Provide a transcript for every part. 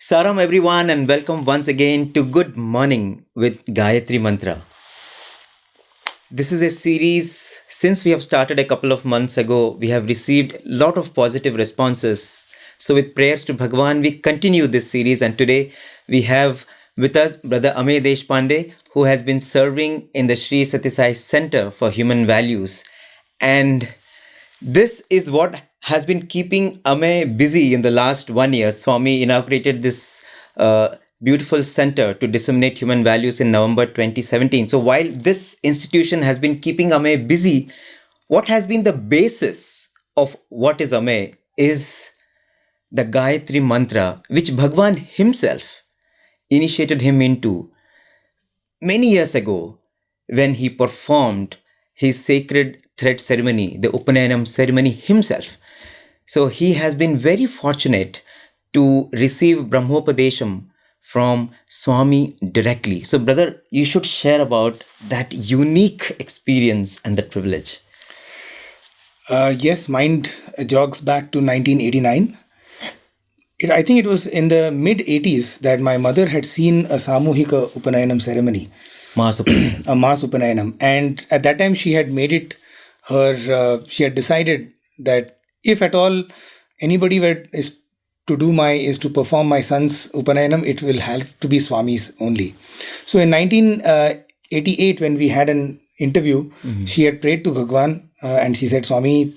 Saram everyone and welcome once again to Good Morning with Gayathri Mantra. This is a series since we have started a couple of months ago. We have received a lot of positive responses. So with prayers to Bhagwan, we continue this series and today we have with us Brother Amey Deshpande who has been serving in the Sri Sathya Sai Center for Human Values. And this is what has been keeping Amey busy in the last 1 year. Swami inaugurated this beautiful center to disseminate human values in November 2017. So while this institution has been keeping Amey busy, what has been the basis of what is Amey is the Gayatri Mantra, which Bhagwan himself initiated him into many years ago when he performed his sacred thread ceremony, the Upanayanam ceremony himself. So he has been very fortunate to receive Brahmopadesham from Swami directly. So, brother, you should share about that unique experience and that privilege. Yes, mind jogs back to 1989. I think it was in the mid 80s that my mother had seen a Samuhika Upanayanam ceremony, Mass Upanayanam. a mass Upanayanam. And at that time, she had made it she had decided that if at all anybody is to perform my son's Upanayanam, it will have to be Swami's only. So in 1988, when we had an interview, she had prayed to Bhagwan and she said, Swami,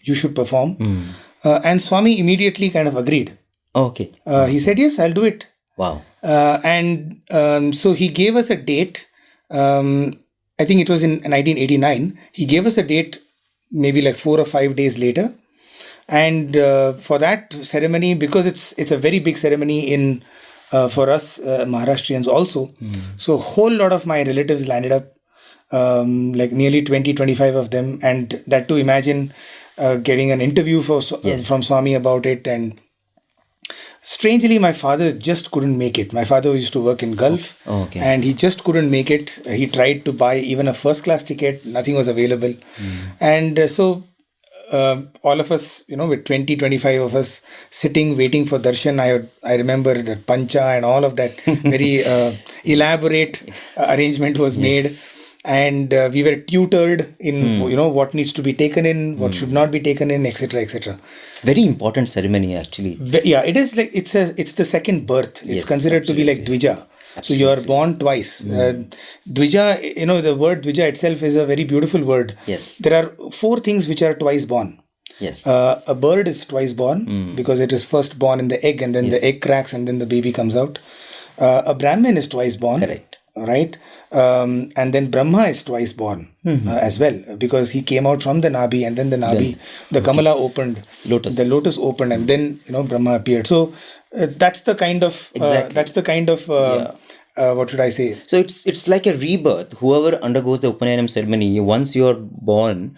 you should perform. And Swami immediately kind of agreed. Okay. He said, yes, I'll do it. Wow. So he gave us a date. I think it was in 1989. He gave us a date maybe like 4 or 5 days later. And for that ceremony, because it's a very big ceremony in for us Maharashtrians also. So a whole lot of my relatives landed up, like nearly 20-25 of them. And that to imagine getting an interview from Swami about it. And strangely, my father just couldn't make it. My father used to work in Gulf, and he just couldn't make it. He tried to buy even a first class ticket. Nothing was available. And so all of us, with 20-25 of us sitting, waiting for darshan. I remember the pancha and all of that very elaborate arrangement was made. And we were tutored in, what needs to be taken in, what should not be taken in, etc., etc. Very important ceremony, actually. Yeah, it is like it's the second birth. It's considered to be like Dvija. Absolutely. So you are born twice. Dvija, the word Dvija itself is a very beautiful word. Yes. There are 4 things which are twice born. Yes. A bird is twice born because it is first born in the egg and then the egg cracks and then the baby comes out. A Brahmin is twice born. Correct. Right? And then Brahma is twice born as well, because he came out from the Nabi, and then the Nabi, the Kamala opened, the lotus opened, and then Brahma appeared. So that's the kind of what should I say? So it's like a rebirth. Whoever undergoes the Upanayanam ceremony, once you are born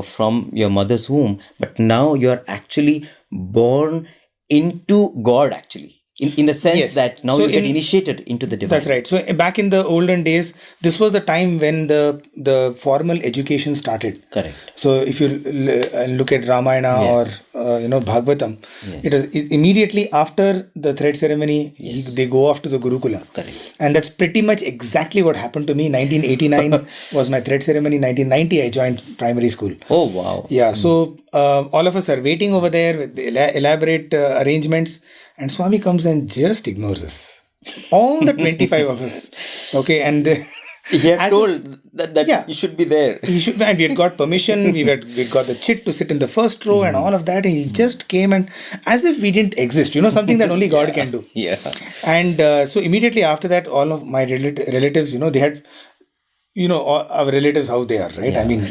from your mother's womb, but now you are actually born into God, actually. In the sense that now you get initiated into the divine. That's right. So back in the olden days, this was the time when the formal education started. Correct. So if you look at Ramayana or Bhagavatam, it is immediately after the thread ceremony, they go off to the Gurukula. Correct. And that's pretty much exactly what happened to me. 1989 was my thread ceremony. 1990 I joined primary school. Oh wow. Yeah. So all of us are waiting over there with the elaborate arrangements. And Swami comes and just ignores us. All the 25 of us. Okay, and he had told that you should be there. He should, and we had got permission. We got the chit to sit in the first row and all of that. And he just came and as if we didn't exist. Something that only God can do. Yeah. And so immediately after that, all of my relatives, they had. Our relatives, how they are, right? Yeah. I mean,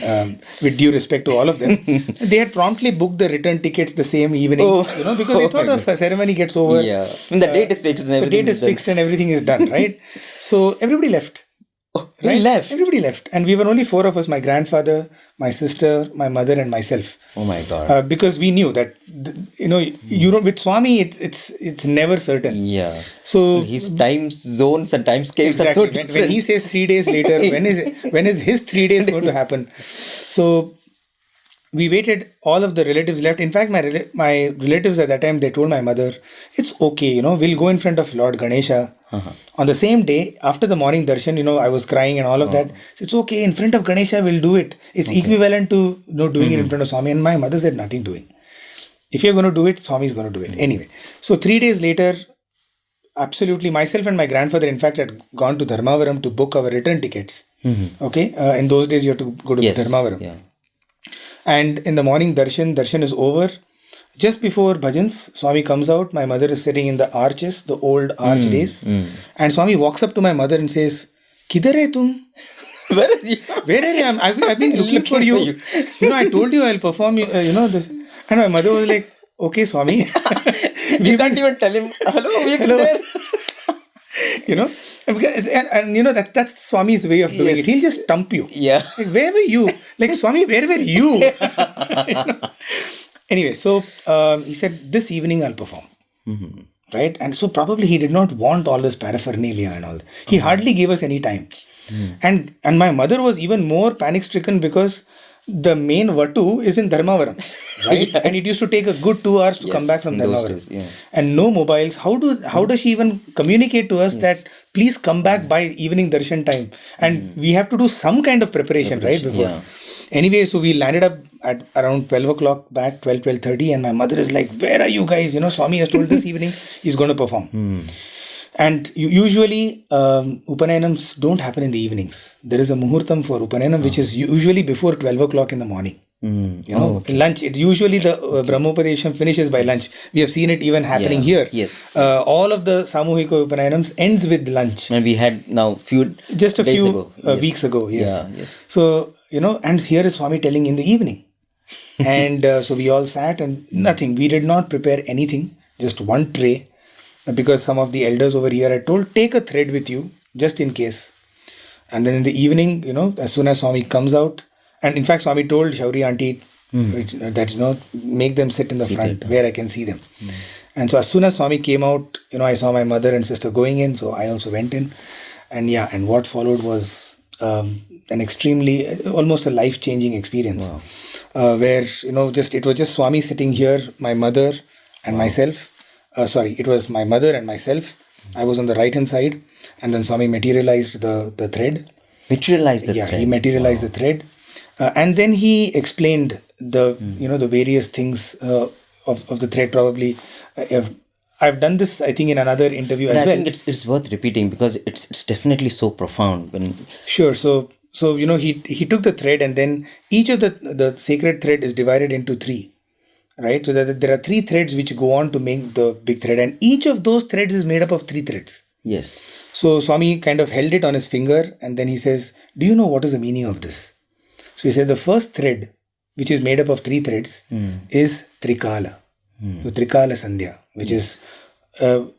with due respect to all of them, they had promptly booked the return tickets the same evening, because they thought of a ceremony gets over. Yeah. And the date is fixed and everything. The date is fixed and everything is done, right? So everybody left. Oh, right? Left? Everybody left. And we were only 4 of us, my grandfather, my sister, my mother and myself. Oh my God. Because we knew that, with Swami, it's never certain. Yeah. So his time zones and time scales are so different. When he says 3 days later, when is his 3 days going to happen? So we waited. All of the relatives left. In fact, my relatives at that time, they told my mother, it's okay, we'll go in front of Lord Ganesha. On the same day, after the morning darshan, I was crying and all of that. So it's okay, in front of Ganesha, we'll do it. It's equivalent to doing it in front of Swami. And my mother said, nothing doing. If you're going to do it, Swami is going to do it. Anyway, so 3 days later, absolutely, myself and my grandfather, in fact, had gone to Dharmavaram to book our return tickets. Okay, in those days, you have to go to Dharmavaram. Yeah. And in the morning, darshan is over. Just before bhajans, Swami comes out. My mother is sitting in the arches, the old arch days. And Swami walks up to my mother and says, Kidhar hai tum? Where are you? Where are you? I've been looking for you. I told you I'll perform, this. And my mother was like, okay, Swami. You can't even tell him, hello, we are there. Because, and that's Swami's way of doing it. He'll just stump you. Yeah. Like, where were you? Like, Swami, where were you? Anyway, so he said, this evening I'll perform. Right? And so probably he did not want all this paraphernalia and all. He hardly gave us any time. And my mother was even more panic stricken because the main Vatu is in Dharmavaram, right? And it used to take a good 2 hours to come back from Dharmavaram. And no mobiles. How does she even communicate to us that please come back by evening darshan time? And we have to do some kind of preparation, right? Before. Yeah. Anyway, so we landed up at around 12 o'clock back, 12:30, and my mother is like, where are you guys? Swami has told this evening he's going to perform. And usually, Upanayanams don't happen in the evenings. There is a Muhurtam for Upanayanam, which is usually before 12 o'clock in the morning. Lunch. It usually the Brahmopadesham finishes by lunch. We have seen it even happening here. Yes. All of the Samuhika Upanayanams ends with lunch. And we had now just a few ago. Weeks ago. Yes. Yeah, yes. So, and here is Swami telling in the evening. And so we all sat and nothing. We did not prepare anything. Just one tray. Because some of the elders over here had told, take a thread with you, just in case. And then in the evening, as soon as Swami comes out, and in fact, Swami told Shauri auntie that, make them sit in the front where I can see them. And so as soon as Swami came out, I saw my mother and sister going in, so I also went in. And and what followed was an extremely, almost a life-changing experience. Wow. Where, it was just Swami sitting here, my mother and myself. It was my mother and myself. I was on the right-hand side. And then Swami materialized the thread. Materialized the thread? Yeah, he materialized the thread. And then he explained the various things of the thread. Probably I've done this, I think, in another interview as well. I think it's worth repeating because it's definitely so profound. Sure. So he took the thread, and then each of the sacred thread is divided into 3. Right, so that there are 3 threads which go on to make the big thread, and each of those threads is made up of 3 threads. Yes. So Swami kind of held it on his finger, and then he says, do you know what is the meaning of this? So he said the first thread, which is made up of 3 threads, is Trikala. So Trikala Sandhya, which is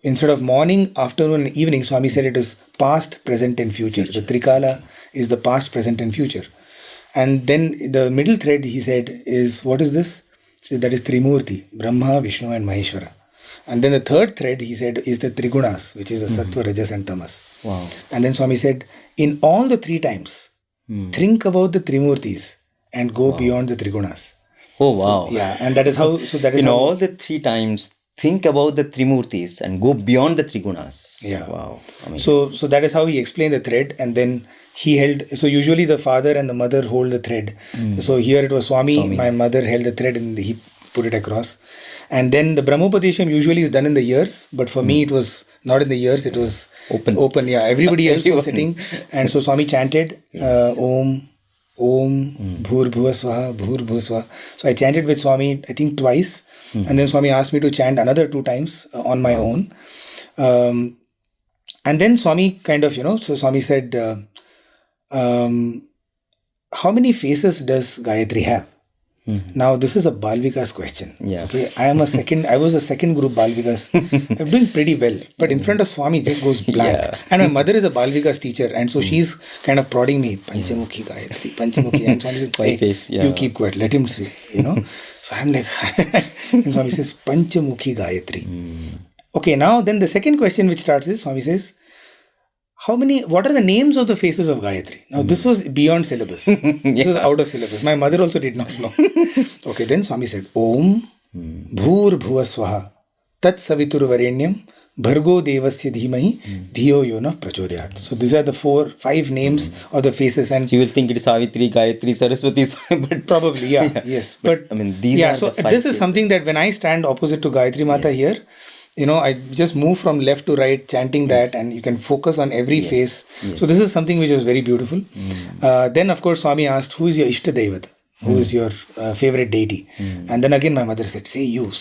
instead of morning, afternoon and evening, Swami said it is past, present and future. So Trikala is the past, present and future. And then the middle thread, he said, is what is this? So that is Trimurti, Brahma, Vishnu and Maheshwara. And then the third thread, he said, is the Trigunas, which is the Sattva, Rajas and Tamas. Wow. And then Swami said, in all the 3 times, think about the Trimurtis and go beyond the Trigunas. Oh, wow. So, and that is how... So that is in how, all the 3 times, think about the Trimurtis and go beyond the Trigunas. Yeah. Wow. So that is how he explained the thread, and then he held... So usually the father and the mother hold the thread. So here it was Swami. My mother held the thread and he put it across. And then the Brahmopadesham usually is done in the ears, but for me it was not in the ears, it was open. Yeah, everybody else was sitting. And so Swami chanted Om, Bhur Bhuva Swaha, Bhur Bhuva Swaha. So I chanted with Swami, I think twice. And then Swami asked me to chant another 2 times on my own. And then Swami kind of, so Swami said, how many faces does Gayathri have? Now, this is a Bal Vikas question. Yeah. Okay, I was a second group Bal Vikas. I'm doing pretty well. But in front of Swami, it just goes blank. Yeah. And my mother is a Bal Vikas teacher. And so she's kind of prodding me. Panchamukhi Gayathri, Panchamukhi. And Swami says, hey, you keep quiet. Let him see. So I'm like, and Swami says, Panchamukhi Gayathri. Okay, now then the second question which starts is, Swami says, what are the names of the faces of Gayatri? Now, this was beyond syllabus. This was out of syllabus. My mother also did not know. Okay, then Swami said, Om Bhur Bhuva Swaha Tat Savitur Varenyam Bhargo Devasya Dhimahi Dhiyo Yona Prachodayat. So these are the 5 names of the faces, and You will think it is Savitri, Gayatri, Saraswati, but probably, yes. But I mean, these yeah, are so the 5 this is something that when I stand opposite to Gayatri Mata here, I just move from left to right chanting that, and you can focus on every face. So this is something which is very beautiful. Then of course Swami asked, who is your Ishta Devata? Who is your favorite deity? And then again my mother said, say you.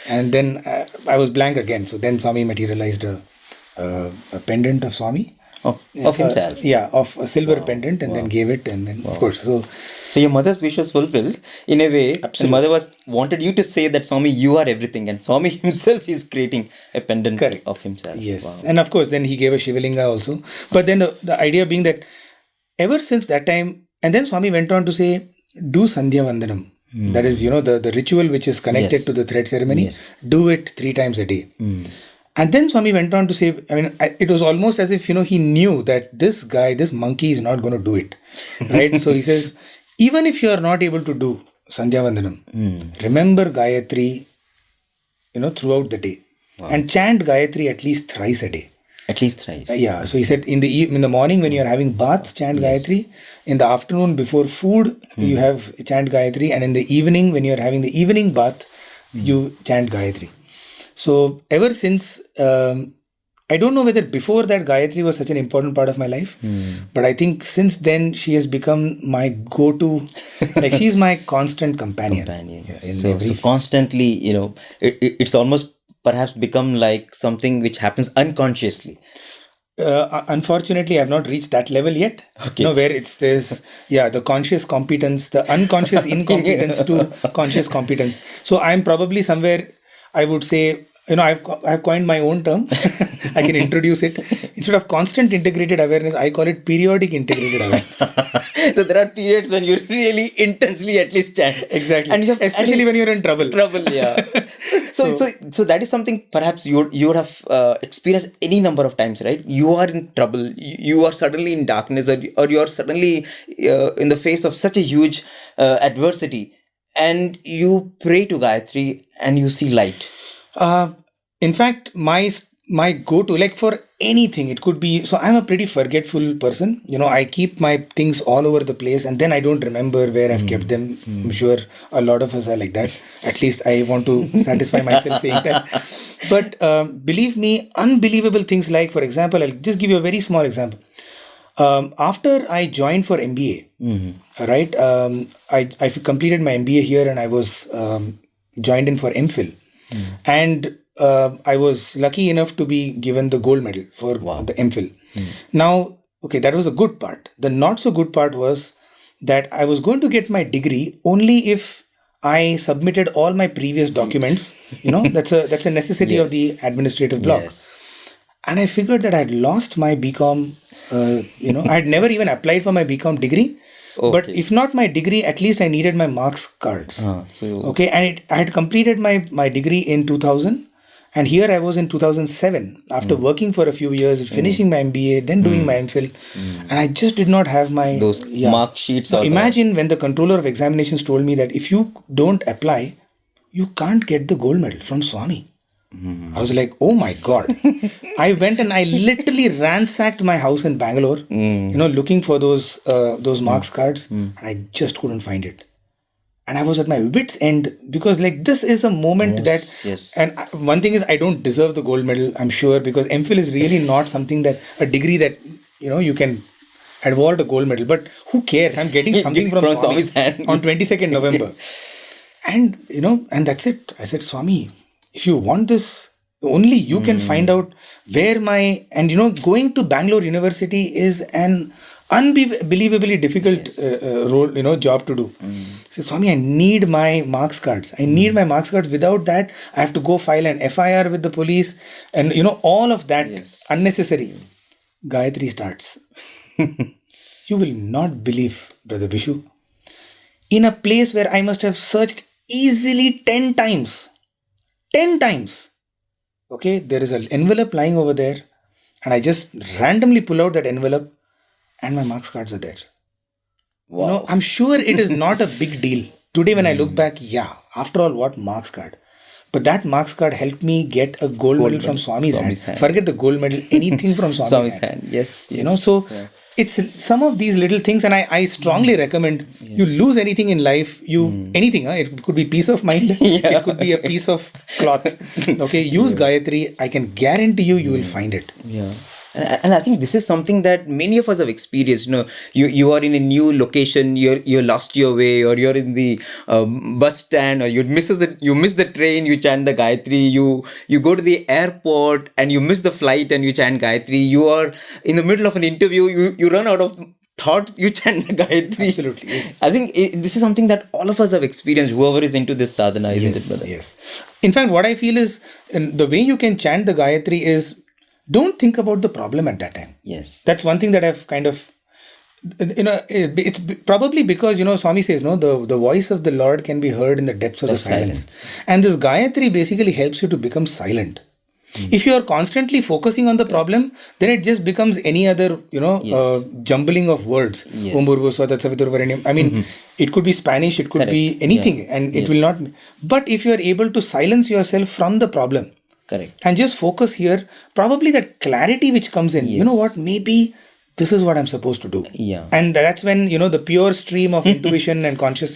And then I was blank again. So then Swami materialized a pendant of Swami. of himself. Of a silver pendant, and then gave it, and then of course. So your mother's wish was fulfilled in a way. The mother wanted you to say that Swami, you are everything, and Swami himself is creating a pendant of himself. Yes, and of course then he gave a Shivalinga also. But then the idea being that ever since that time, and then Swami went on to say, do Sandhya Vandanam. That is, the ritual which is connected to the thread ceremony. Do it 3 times a day. And then Swami went on to say, it was almost as if, he knew that this monkey is not going to do it. Right? So he says, even if you are not able to do Sandhya Vandanam, remember Gayatri, throughout the day. And chant Gayatri at least thrice a day. At least thrice. So he said in the morning when you are having bath, chant Gayatri. In the afternoon before food, you have chant Gayatri. And in the evening when you are having the evening bath, you chant Gayatri. So ever since, I don't know whether before that Gayatri was such an important part of my life, but I think since then she has become my go-to, like she's my constant companion. So constantly, it's almost perhaps become like something which happens unconsciously. Unfortunately, I have not reached that level yet. Okay. Where it's this, the conscious competence, the unconscious incompetence to conscious competence. So I'm probably somewhere, I would say, I've coined my own term. I can introduce it. Instead of constant integrated awareness, I call it periodic integrated awareness. So there are periods when you really intensely at least chant. Exactly. And especially when you're in trouble. Yeah. So that is something perhaps you would have experienced any number of times, right? You are in trouble. You are suddenly in darkness, or you are suddenly in the face of such a huge adversity, and you pray to Gayatri and you see light. In fact, my go-to, like for anything, it could be, so I'm a pretty forgetful person. I keep my things all over the place, and then I don't remember where I've kept them. I'm sure a lot of us are like that. At least I want to satisfy myself saying that. But believe me, unbelievable things like, for example, I'll just give you a very small example. After I joined for MBA, right, I completed my MBA here, and I was joined in for MPhil. And I was lucky enough to be given the gold medal for the MPhil. Now, okay, that was a good part. The not so good part was that I was going to get my degree only if I submitted all my previous documents. That's a necessity of the administrative block. And I figured that I had lost my BCom. I had never even applied for my BCom degree. Okay. But if not my degree, at least I needed my marks cards. Okay, and I had completed my degree in 2000, and here I was in 2007 after working for a few years, finishing my MBA, then doing my MPhil, and I just did not have those mark sheets. Now, imagine when the controller of examinations told me that if you don't apply, you can't get the gold medal from Swami. I was like, oh my God. I went and I literally ransacked my house in Bangalore, looking for those marks cards. And I just couldn't find it. And I was at my wit's end because this is a moment and one thing is I don't deserve the gold medal, I'm sure, because MPhil is really not something a degree that, you can award a gold medal. But who cares? I'm getting something from Swami's hand on 22nd November. And, and that's it. I said, Swami, if you want this, only you can find out where going to Bangalore University is an unbelievably difficult job to do. So Swami, I need my marks cards. I need my marks cards. Without that, I have to go file an FIR with the police, and all of that unnecessary. Gayatri starts. You will not believe, Brother Bishu. In a place where I must have searched easily 10 times. 10 times. Okay, there is an envelope lying over there, and I just randomly pull out that envelope, and my marks cards are there. Wow. I'm sure it is not a big deal. Today, when I look back, yeah, after all, what marks card? But that marks card helped me get a gold medal from Swami's hand. Forget the gold medal, anything from Swami's hand. Yes. So it's some of these little things, and I strongly recommend you lose anything in life, anything. It could be peace of mind, it could be a piece of cloth. Okay, use Gayathri. I can guarantee you will find it. Yeah. And I think this is something that many of us have experienced. You are in a new location, you're lost your way, or you're in the bus stand, or you miss the train, you chant the Gayatri. You go to the airport and you miss the flight and you chant Gayatri. You are in the middle of an interview, you run out of thoughts, you chant the Gayatri. Absolutely, yes. I think this is something that all of us have experienced, whoever is into this sadhana, isn't it, brother? Yes. In fact, what I feel is, the way you can chant the Gayatri is, don't think about the problem at that time. Yes. That's one thing that I've kind of, it's probably because, Swami says, no, the voice of the Lord can be heard in the depths of the silence. And this Gayatri basically helps you to become silent. If you are constantly focusing on the problem, then it just becomes any other, jumbling of words. Yes. I mean, it could be Spanish, it could be anything, and it will not. But if you are able to silence yourself from the problem, correct, and just focus here, probably that clarity which comes in, you know what, maybe this is what I'm supposed to do. Yeah. And that's when, the pure stream of intuition and conscience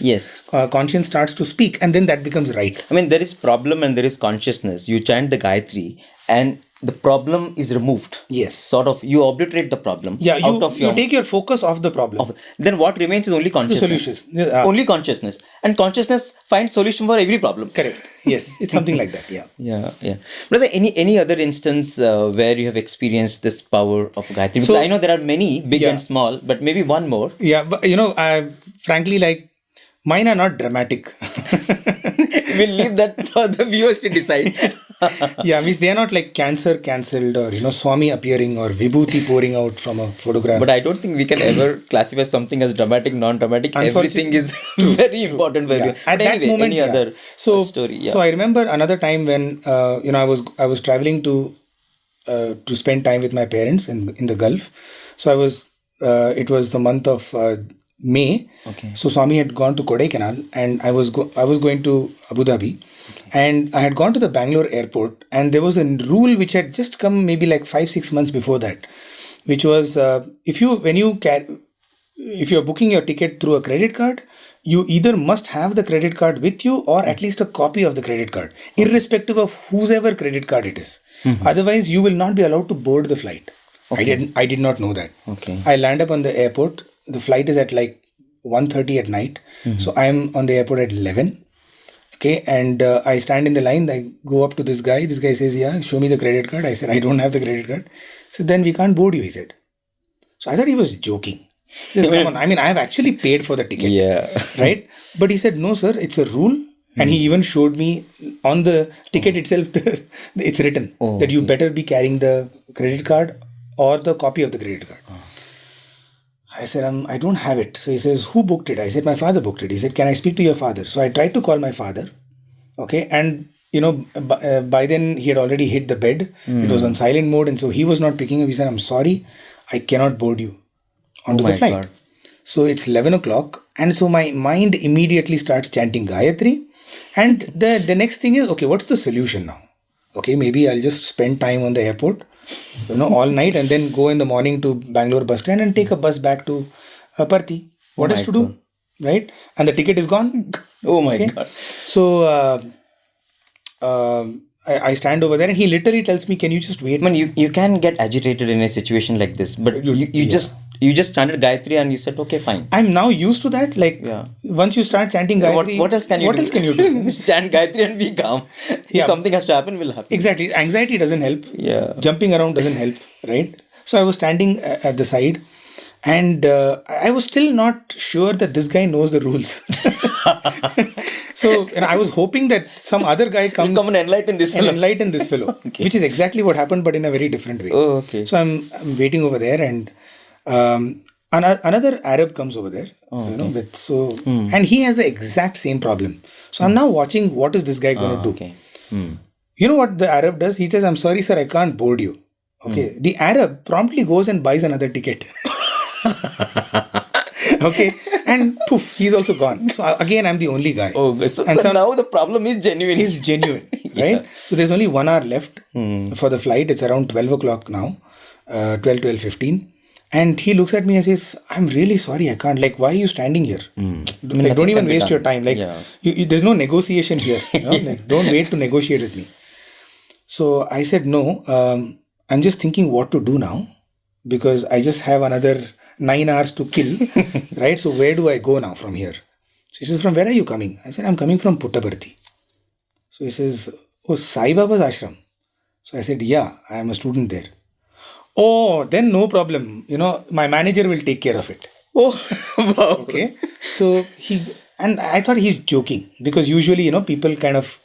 starts to speak, and then that becomes right. I mean, there is problem and there is consciousness. You chant the Gayatri and the problem is removed. Yes. Sort of, you obliterate the problem. Yeah, you take your focus off the problem. Then what remains is only consciousness. The solutions. Only consciousness. And consciousness finds solution for every problem. Correct. Yes, it's something like that. Yeah. Yeah. Brother, any other instance where you have experienced this power of Gayatri? So, I know there are many, big and small, but maybe one more. Yeah, but I frankly, mine are not dramatic. We'll leave that for the viewers to decide. Yeah, means they are not like cancer cancelled, or Swami appearing, or Vibhuti pouring out from a photograph. But I don't think we can ever classify something as dramatic, non-dramatic. Everything is very important for you. At that moment, any other story. Yeah. So I remember another time when I was traveling to spend time with my parents in the Gulf. So I was. It was the month of May. Okay. So Swami had gone to Kodaikanal, and I was going to Abu Dhabi. And I had gone to the Bangalore airport, and there was a rule which had just come maybe like 5-6 months before that, which was if you're booking your ticket through a credit card, you either must have the credit card with you, or at least a copy of the credit card, irrespective of whosever credit card it is. Otherwise, you will not be allowed to board the flight. Okay. I did not know that. Okay. I land up on the airport. The flight is at like 1:30 at night. So I'm on the airport at 11. Okay, and I stand in the line. I go up to this guy. This guy says, "Yeah, show me the credit card." I said, "I don't have the credit card." So then we can't board you, he said. So I thought he was joking. He says, "Come on, I mean, I have actually paid for the ticket." Yeah. Right? But he said, "No, sir, it's a rule." And he even showed me on the ticket itself, it's written that you better be carrying the credit card or the copy of the credit card. I said, I don't have it. So he says, "Who booked it?" I said, "My father booked it." He said, "Can I speak to your father?" So I tried to call my father. Okay. And, by then he had already hit the bed. It was on silent mode. And so he was not picking up. He said, "I'm sorry, I cannot board you onto the flight." God. So it's 11 o'clock. And so my mind immediately starts chanting Gayatri. And the next thing is, okay, what's the solution now? Okay, maybe I'll just spend time on the airport, all night, and then go in the morning to Bangalore bus stand and take a bus back to Parthi. What else to do? Right? And the ticket is gone. Oh my God. So I stand over there, and he literally tells me, "Can you just wait?" Man, you can get agitated in a situation like this, but you just chanted Gayatri and you said, "Okay, fine." I'm now used to that. Once you start chanting Gayatri, what else can you do? Chant Gayatri and be calm. If something has to happen, will happen. Exactly. Anxiety doesn't help. Yeah. Jumping around doesn't help. Right. So I was standing at the side, and I was still not sure that this guy knows the rules. So I was hoping that some other guy comes and enlighten this fellow, okay. Which is exactly what happened, but in a very different way. Oh, okay. So I'm waiting over there, and another Arab comes over there, and he has the exact same problem. So I'm now watching what is this guy going to do. Okay. You know what the Arab does? He says, "I'm sorry, sir, I can't board you." Okay. The Arab promptly goes and buys another ticket. Okay. And poof, he's also gone. So again, I'm the only guy. And so now the problem is genuine. It's genuine, right? So there's only 1 hour left for the flight. It's around 12 o'clock now, 12:15. And he looks at me and says, I'm really sorry, I can't. Like, why are you standing here? Like, don't even waste your time. Like, there's no negotiation here. Like, don't wait to negotiate with me. So I said, no, I'm just thinking what to do now because I just have another 9 hours to kill, right? So where do I go now from here? So he says, from where are you coming? I said, I'm coming from Puttaparthi. So he says, oh, Sai Baba's ashram. So I said, yeah, I am a student there. Oh, then no problem. My manager will take care of it. Oh, wow. Okay. So and I thought he's joking because usually, people kind of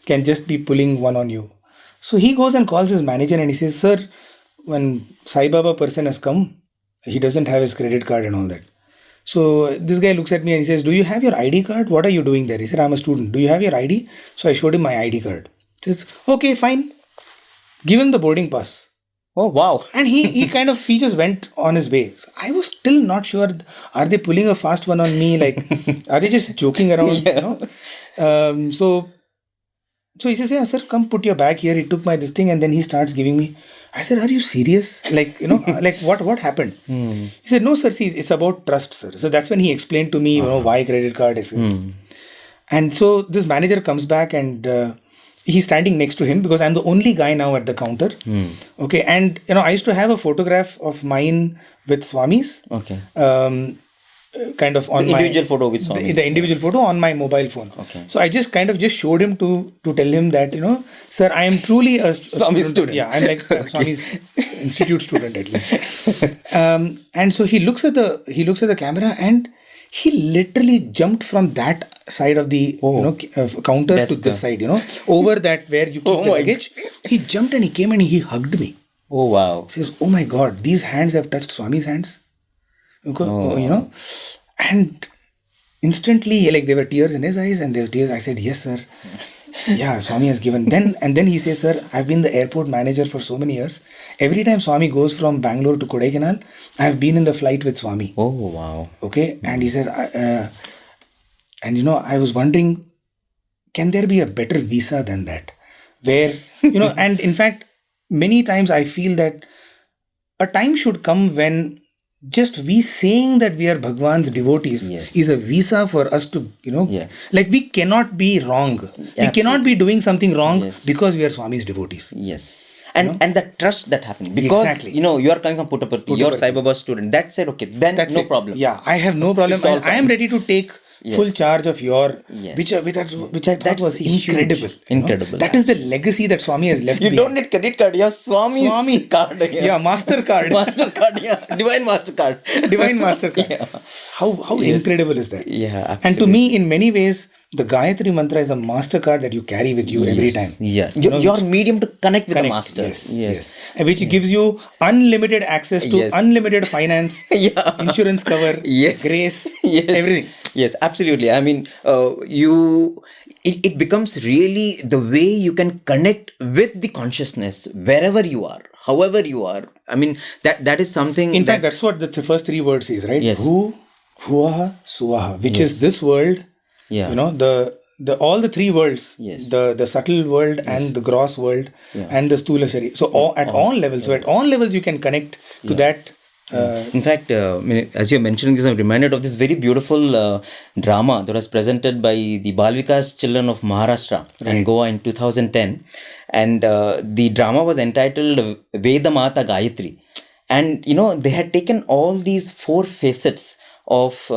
can just be pulling one on you. So he goes and calls his manager and he says, sir, when Sai Baba person has come, he doesn't have his credit card and all that. So this guy looks at me and he says, do you have your ID card? What are you doing there? He said, I'm a student. Do you have your ID? So I showed him my ID card. He says, okay, fine. Give him the boarding pass. Oh, wow. And he just went on his way. So I was still not sure. Are they pulling a fast one on me? Like, are they just joking around? So he says, yeah, sir, come put your bag here. He took this thing and then he starts giving me. I said, are you serious? Like, like what happened? He said, no, sir, see, it's about trust, sir. So that's when he explained to me, why credit card is. And so this manager comes back and he's standing next to him because I'm the only guy now at the counter. Okay. And, I used to have a photograph of mine with Swamis. Okay. Kind of on the individual photo with Swami. The individual photo on my mobile phone. Okay. So I just showed him to tell him that, sir, I am truly a Swami student. Yeah, I'm like Swami's institute student at least. And so he looks at the camera and he literally jumped from that side of the counter to this side, over that where you keep the luggage. He jumped and he came and he hugged me. Oh wow! He says, oh my God, these hands have touched Swami's hands. And instantly, like there were tears in his eyes and there were tears. I said, yes, sir. Yeah, Swami has given. And then he says, sir, I've been the airport manager for so many years. Every time Swami goes from Bangalore to Kodaikanal, I've been in the flight with Swami. Oh, wow. Okay. And he says, I was wondering, can there be a better visa than that? Where, and in fact, many times I feel that a time should come when just we saying that we are Bhagwan's devotees is a visa for us to, like we cannot be wrong. Absolutely. We cannot be doing something wrong because we are Swami's devotees. Yes. And the trust that happened. Because, you are coming from Puttaparthi, you're Sai Baba student. That said, okay, then that's no problem. Yeah, I have no problem. I am ready to take full charge of your, which I thought was incredible. Incredible. That is the legacy that Swami has left behind. Don't need credit card, you have Swami card. Yeah, MasterCard. MasterCard, yeah. Divine MasterCard. Divine MasterCard. Yeah. How incredible is that? Yeah, absolutely. And to me, in many ways, the Gayathri mantra is the MasterCard that you carry with you every time. Yeah. Your medium to connect with the Master. Yes. And which gives you unlimited access to unlimited finance, insurance cover, grace, everything. Yes, absolutely. I mean, it becomes really the way you can connect with the consciousness wherever you are, however you are. I mean, that is something. In fact, that's what the first 3 words is, right? Yes. Hu, Huaha, Suaha, which is this world. Yeah. The all the 3 worlds, the subtle world and the gross world and the Stula Shari. So at all levels, so at all levels you can connect to that. In fact, as you're mentioning this, I'm reminded of this very beautiful drama that was presented by the Balvikas children of Maharashtra and Goa in 2010. And the drama was entitled Veda Mata Gayathri. And, they had taken all these 4 facets of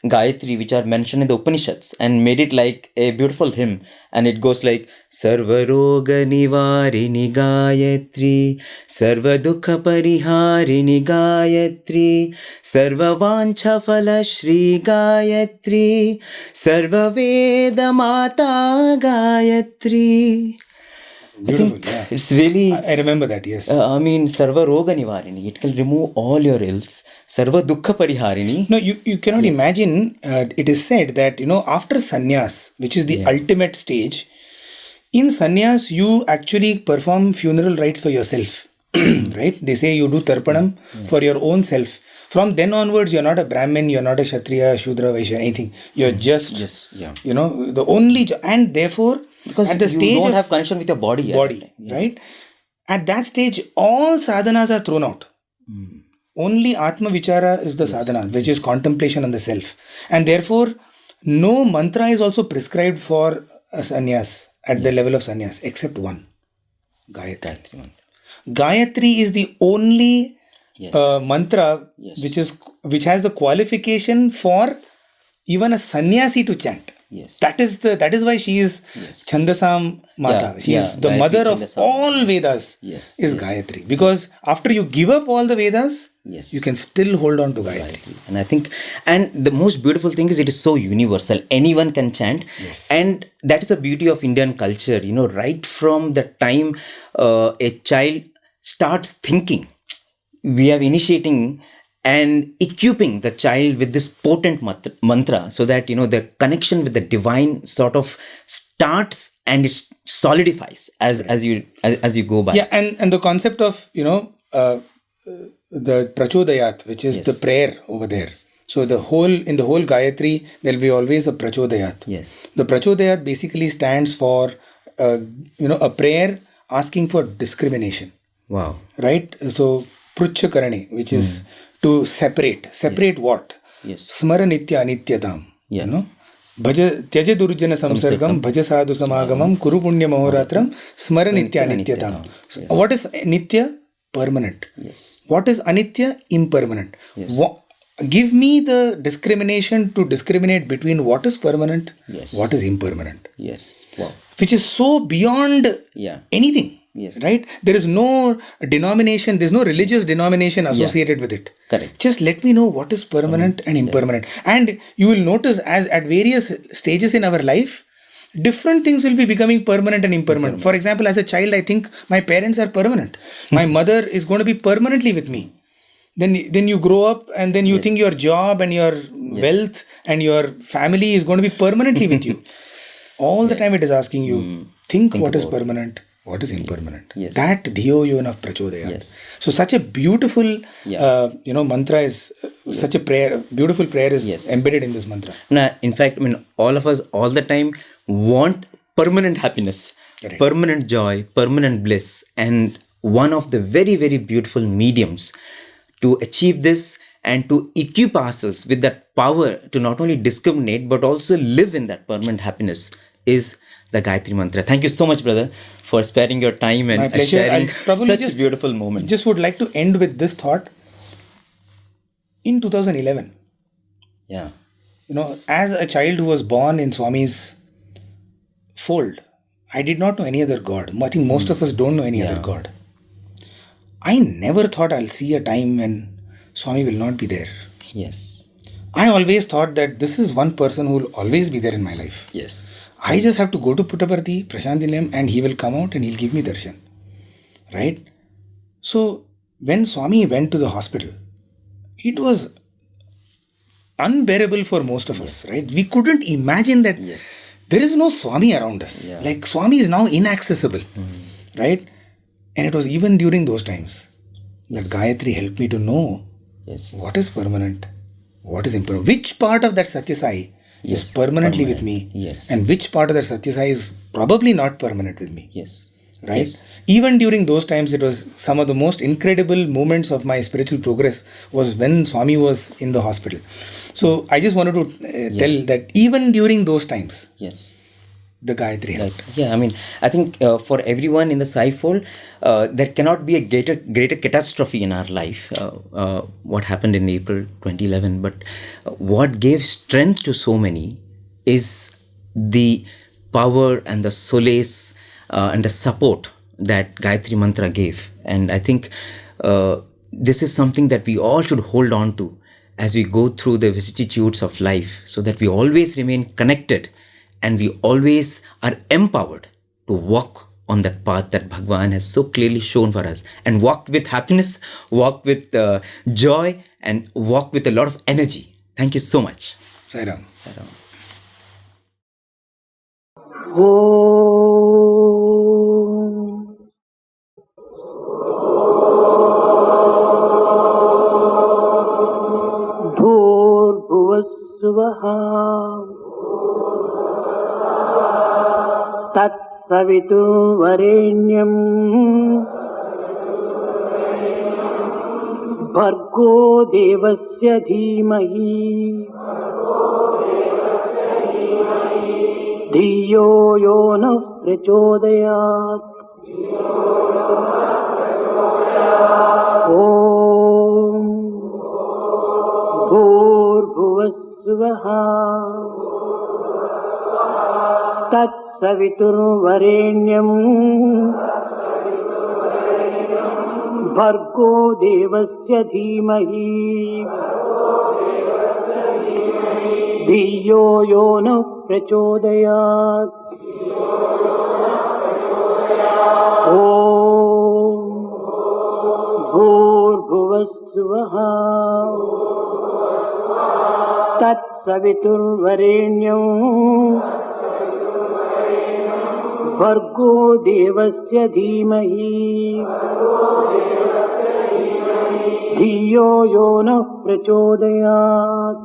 Gayathri, which are mentioned in the Upanishads, and made it like a beautiful hymn. And it goes like Sarva Roga Nivarini Gayathri, Sarva Dukha Pariharini Gayathri, Sarva Vancha Phala Shri Gayathri, Sarva Veda Mata Gayathri. Beautiful, it's really... I remember that, yes. Sarva Roga Nivarini. It can remove all your ills. Sarva Dukkha Pariharini. No, you cannot imagine. It is said that, after sannyas, which is the ultimate stage, in sannyas, you actually perform funeral rites for yourself. Right? They say you do tarpanam for your own self. From then onwards, you're not a Brahmin, you're not a Kshatriya, Shudra, Vaishya, anything. You're just, the only, and therefore, Because at the you stage don't of have connection with your body. At that body, time. Yeah. right? At that stage, all sadhanas are thrown out. Only Atma Vichara is the sadhana, which is contemplation on the self. And therefore, no mantra is also prescribed for a sannyas at the level of sannyas, except one, Gayatri. Gayatri is the only mantra which has the qualification for even a sannyasi to chant. That is why she is Chandasam Mata. She is the Gayatri, mother of Chandasam. all Vedas. Is Gayatri, because after you give up all the Vedas, you can still hold on to Gayatri. And I think, and the most beautiful thing is it is so universal. Anyone can chant. And that is the beauty of Indian culture. Right from the time a child starts thinking, we are initiating and equipping the child with this potent mantra, so that the connection with the divine sort of starts and it solidifies as you go by. And the concept of the prachodayat, which is the prayer over there. So in the whole Gayatri, there will be always a prachodayat. The prachodayat basically stands for a prayer asking for discrimination. Wow. Right? So pruchya karani, which is to separate what? Smara nitya anityatam. Bhaja tyaja durjana samsargam, bhaja sadhu samagamam, kuru punya mahoratram, smara nitya anityatam. So what is nitya? Permanent. What is anitya? Impermanent. Give me the discrimination to discriminate between what is permanent, what is impermanent. Wow. Which is so beyond anything. Right? There is no denomination, there's no religious denomination associated with it. Correct. Just let me know what is permanent and impermanent. And you will notice, as at various stages in our life, different things will be becoming permanent and impermanent. For example, as a child, I think my parents are permanent. My mother is going to be permanently with me. Then you grow up, and then you think your job and your wealth and your family is going to be permanently with you. All the time it is asking you, think what is permanent, what is impermanent. That dhiyo yona prachodayat. So such a beautiful mantra is, such a prayer, beautiful prayer is embedded in this mantra. Now, in fact, all of us all the time want permanent happiness, permanent joy, permanent bliss. And one of the very, very beautiful mediums to achieve this and to equip ourselves with that power to not only discriminate but also live in that permanent happiness is the Gayatri Mantra. Thank you so much, brother, for sparing your time and sharing such beautiful moments. Just would like to end with this thought. In 2011, as a child who was born in Swami's fold, I did not know any other God. I think most of us don't know any other God. I never thought I'll see a time when Swami will not be there. I always thought that this is one person who will always be there in my life. I just have to go to Puttaparthi, Prasanthi Nilayam, and he will come out and he'll give me darshan. Right? So, when Swami went to the hospital, it was unbearable for most of us. Right? We couldn't imagine that there is no Swami around us. Like, Swami is now inaccessible. Right? And it was even during those times that Gayatri helped me to know what is permanent, what is impermanent, which part of that Sathya Sai is permanently with me, and which part of that Sathya Sai is probably not permanent with me. Right? Even during those times, it was some of the most incredible moments of my spiritual progress was when Swami was in the hospital. So I just wanted to tell that even during those times, the Gayatri helped. I think for everyone in the Sai fold, there cannot be a greater catastrophe in our life, what happened in April 2011. But what gave strength to so many is the power and the solace and the support that Gayatri Mantra gave. And I think this is something that we all should hold on to as we go through the vicissitudes of life, so that we always remain connected and we always are empowered to walk on that path that Bhagwan has so clearly shown for us, and walk with happiness, walk with joy, and walk with a lot of energy. Thank you so much. Sai Ram. Oh. तत्सवितुर्वरेण्यं भर्गो देवस्य धीमहि धियो यो नः प्रचोदयात्। ॐ भूर्भुवस्सुवः तत्सवितुर्वरेण्यं भर्गो देवस्य धीमहि धियो यो नः प्रचोदयात्। ॐ भूर्भुवस्सुवः तत्सवितुर्वरेण्यं भर्गो देवस्य धीमहि धियो यो नः प्रचोदयात्।